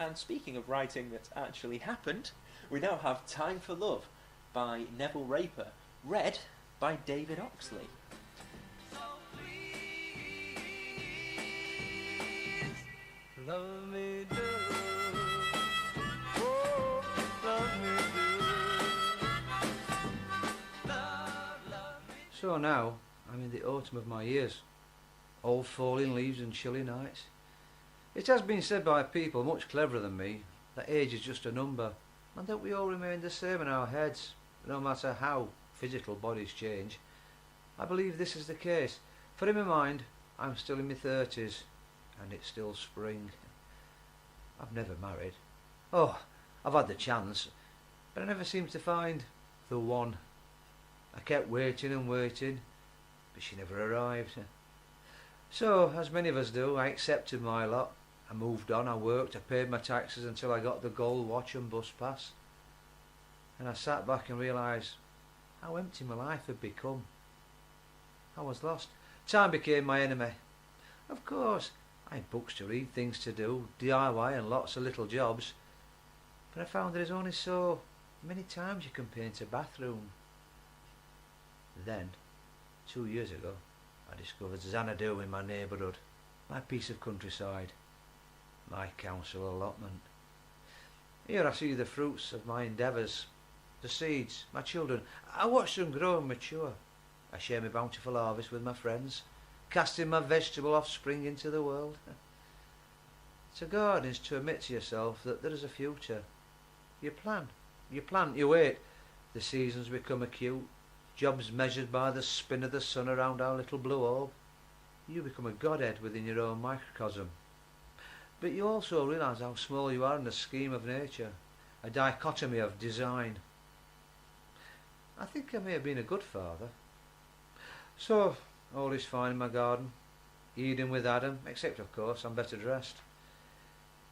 And speaking of writing that actually happened, we now have Time for Love by Neville Raper, read by David Oxley. Love me do, oh, love me do. Love me. So now I'm in the autumn of my years, all falling leaves and chilly nights. It has been said by people much cleverer than me that age is just a number, and that we all remain the same in our heads, no matter how physical bodies change. I believe this is the case, for in my mind I'm still in my 30s, and it's still spring. I've never married. Oh, I've had the chance, but I never seemed to find the one. I kept waiting and waiting, but she never arrived. So, as many of us do, I accepted my lot. I moved on, I worked, I paid my taxes until I got the gold watch and bus pass. And I sat back and realised how empty my life had become. I was lost. Time became my enemy. Of course, I had books to read, things to do, DIY and lots of little jobs. But I found there is only so many times you can paint a bathroom. Then, 2 years ago, I discovered Xanadu in my neighbourhood, my piece of countryside, my council allotment. Here I see the fruits of my endeavours, the seeds, my children. I watch them grow and mature. I share my bountiful harvest with my friends, casting my vegetable offspring into the world. To garden is to admit to yourself that there is a future. You plan, you plant, you wait. The seasons become acute, jobs measured by the spin of the sun around our little blue orb. You become a godhead within your own microcosm. But you also realise how small you are in the scheme of nature, a dichotomy of design. I think I may have been a good father. So, all is fine in my garden, Eden with Adam, except of course I'm better dressed.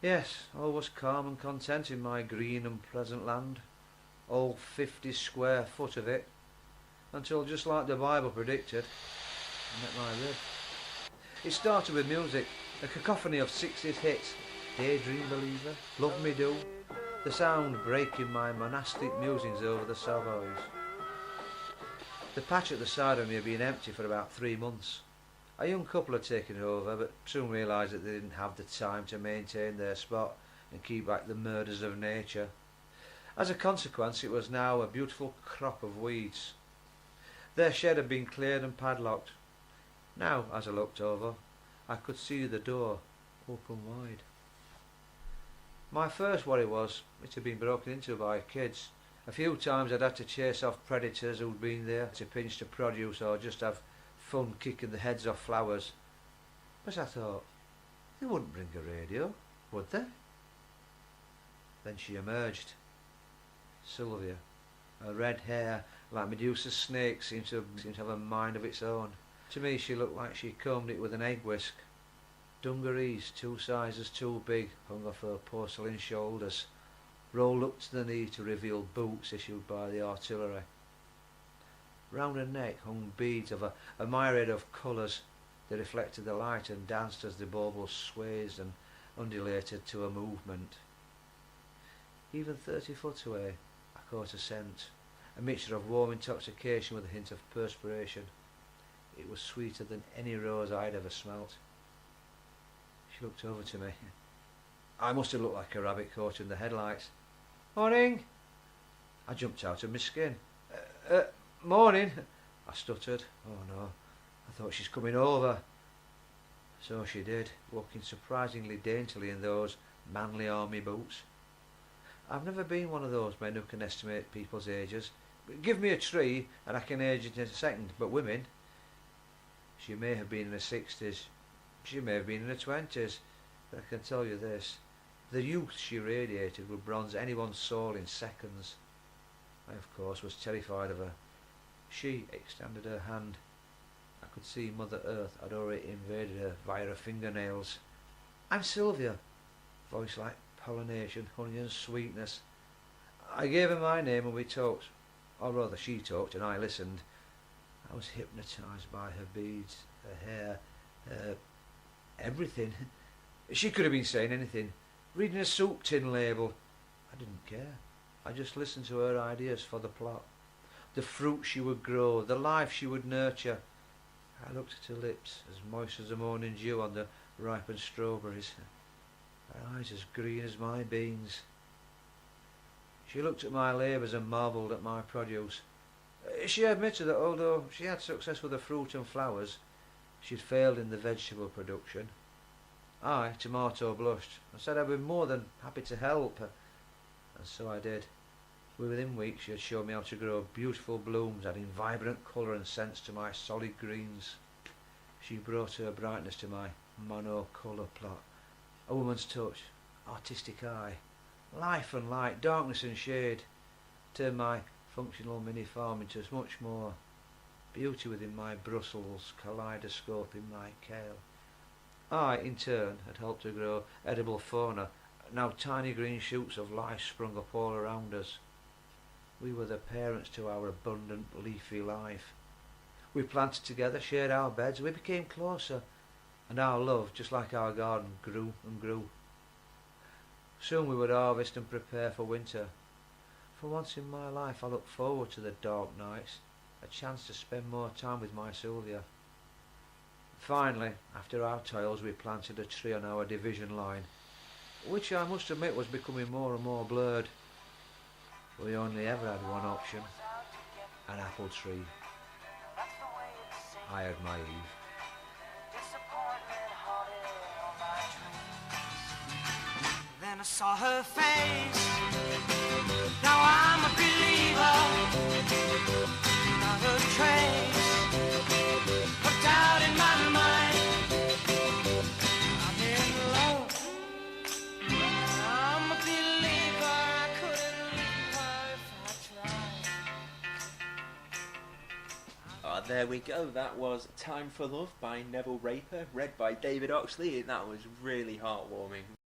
Yes, all was calm and content in my green and pleasant land, all 50 square foot of it, until just like the Bible predicted, I met my rib. It started with music, a cacophony of 60s hits, Daydream Believer, Love Me Do, the sound breaking my monastic musings over the Savoys. The patch at the side of me had been empty for about 3 months. A young couple had taken it over, but soon realised that they didn't have the time to maintain their spot and keep back the murders of nature. As a consequence, it was now a beautiful crop of weeds. Their shed had been cleared and padlocked. Now, as I looked over, I could see the door open wide. My first worry was it had been broken into by kids. A few times I'd had to chase off predators who'd been there to pinch the produce or just have fun kicking the heads off flowers. But I thought, they wouldn't bring a radio, would they? Then she emerged. Sylvia. Her red hair, like Medusa's snake, seemed to have a mind of its own. To me she looked like she combed it with an egg whisk. Dungarees, 2 sizes too big, hung off her porcelain shoulders, rolled up to the knee to reveal boots issued by the artillery. Round her neck hung beads of a myriad of colours. They reflected the light and danced as the bauble swayed and undulated to a movement. Even 30 foot away, I caught a scent, a mixture of warm intoxication with a hint of perspiration. It was sweeter than any rose I'd ever smelt. She looked over to me. I must have looked like a rabbit caught in the headlights. "Morning!" I jumped out of my skin. Morning!" I stuttered. Oh no, I thought she's coming over. So she did, walking surprisingly daintily in those manly army boots. I've never been one of those men who can estimate people's ages. Give me a tree and I can age it in a second, but women... She may have been in her 60s, she may have been in her 20s, but I can tell you this, the youth she radiated would bronze anyone's soul in seconds. I of course was terrified of her. She extended her hand. I could see Mother Earth had already invaded her via her fingernails. "I'm Sylvia," voice like pollination, honey and sweetness. I gave her my name and we talked, or rather she talked and I listened. I was hypnotised by her beads, her hair, everything. She could have been saying anything. reading a soup tin label. I didn't care. I just listened to her ideas for the plot. The fruit she would grow, the life she would nurture. I looked at her lips, as moist as the morning dew on the ripened strawberries. Her eyes as green as my beans. She looked at my labours and marvelled at my produce. She admitted that although she had success with the fruit and flowers, she'd failed in the vegetable production. I, tomato, blushed and said I'd be more than happy to help, and so I did. Within weeks she had shown me how to grow beautiful blooms, adding vibrant colour and scents to my solid greens. She brought her brightness to my monocolour plot, a woman's touch, artistic eye, life and light, darkness and shade, turned my functional mini-farm into much more. Beauty within my Brussels, kaleidoscope in my kale. I, in turn, had helped to grow edible fauna. Now tiny green shoots of life sprung up all around us. We were the parents to our abundant leafy life. We planted together, shared our beds, we became closer, and our love, just like our garden, grew and grew. Soon we would harvest and prepare for winter. For once in my life I looked forward to the dark nights, a chance to spend more time with my Sylvia. Finally, after our toils, we planted a tree on our division line, which I must admit was becoming more and more blurred. We only ever had one option, an apple tree. I had my Eve. Then I saw her face. Now I'm a believer. Not a trace of doubt in my mind. I'm in love. I'm a believer. I couldn't leave her if I tried. There we go. That was Time for Love by Neville Raper, read by David Oxley. That was really heartwarming.